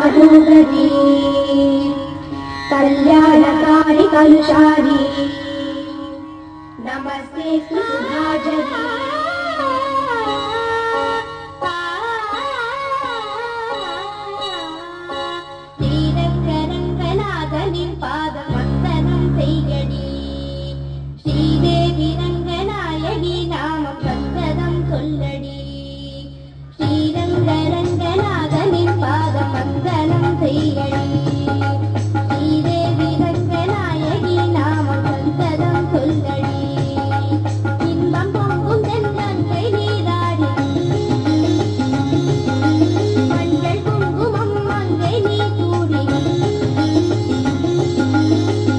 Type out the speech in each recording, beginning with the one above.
मनोहरी कल्याणकारी कलुषारी नमस्ते सुधाजरी श्रीरंगरंगनाथनिन पाद वंदनम सेयडी श्रीदेवी रंगनायकी नाम सन्तदम सोल्लडी श्रीरंगरंगनाथनिन पाद वंदनम सेयडी श्रीदेवी रंगनायकी नाम सन्तदम सोल्लडी इन्बम பொங்கும் தென்றங்கை நீராடி மஞ்சள் குங்குமம் மங்கை நீ சூடி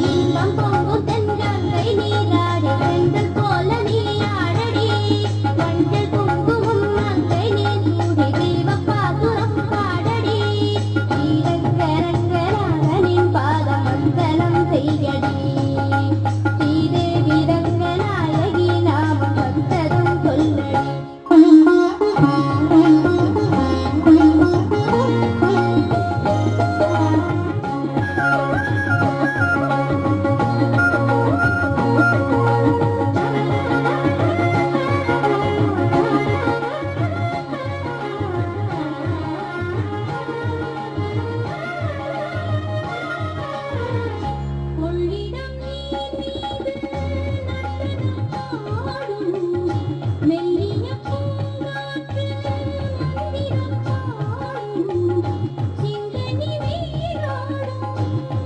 இன்பம் பொங்கும் தென்றங்கை நீராடி செந்தல் போல நீ ஆடடி மஞ்சள் குங்குமம் மங்கை நீ சூடி தீபப்பாசுரம் பாடடி ஸ்ரீரங்கரங்கநாதனின் பாத வந்தனம் செய்யடி ஸ்ரீதேவி ரங்கநாயகி நாமம் சந்ததம் சொல்லடி கொள்ளிடம் நீர் மீது நர்த்தனம் ஆடும் மெல்லிய பூங்காற்று மந்திரம் பாடும் சிங்கனி வீராடும்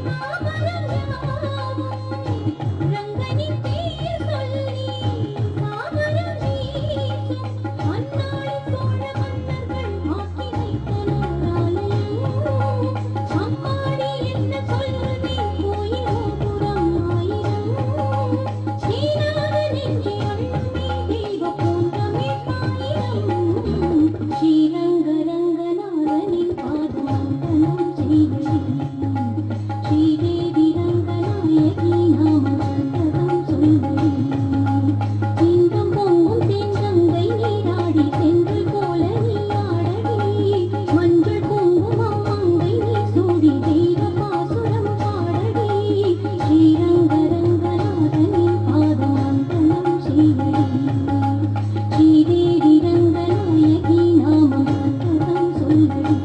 மாமரம் யாவும் ரங்கனி பேர் சொல்லி மாமரம் வீசும் அந்நாள் சோழ மன்னர்கள் ஆக்கி வைத்த நூறாலயம் அம்மாடி என்ன சொல்லுவேன் கோயிலோ புறம் ஆயிரம் ஸ்ரீநாத நெஞ்சி அழுமே தெய்வ பூந்தமே பாயிரம் ஸ்ரீரங்கரங்கநாதனின் பாதவந்தனம் செய்யடி ஸ்ரீதேவி ரங்கநாயகி நாம சந்ததம் சொல்லடி இன்பம் பொங்கும் தென்றங்கை நீராடி தென்றல் போல நீ ஆடடி மஞ்சள் குங்குமம் மங்கை நீ சூடி தெய்வ பாசுரம் பாடடி ஸ்ரீரங்கரங்கநாதனின் பாதம் வந்தனம் செய்யடி ஸ்ரீதேவி ரங்கநாயகி நாமம் சந்ததம் சொல்லடி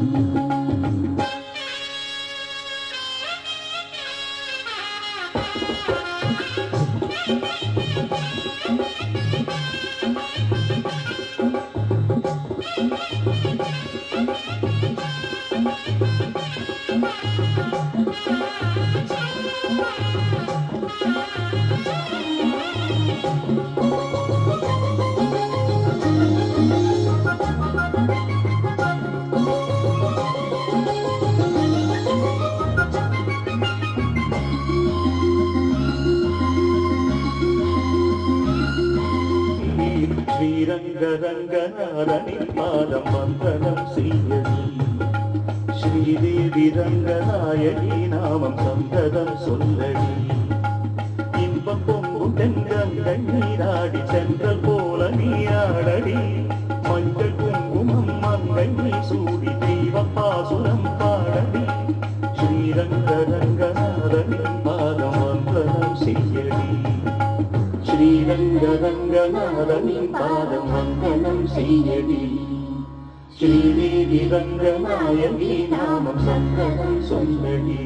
ஸ்ரீரங்கரங்கநாதனின் பாதம் வந்தனம் செய்யடி ஸ்ரீதேவி ரங்கநாயகி நாமம் சந்ததம் சொல்லடி இன்பம் பொங்கும் தென்றங்கை நீராடி சென்றல் போல நீ ஆடடி மஞ்சள் குங்குமம் மங்கை நீ சூடி தெய்வ பாசுரம் பாடடி ஸ்ரீரங்கரங்கநாதனின் பாதம் வந்தனம் செய்யடி ஸ்ரீரங்கரங்கநாதனின் பாதம் வந்தனம் செய்யடி ஸ்ரீதேவி ரங்கநாயகி நாமம் சந்ததம் சொல்லடி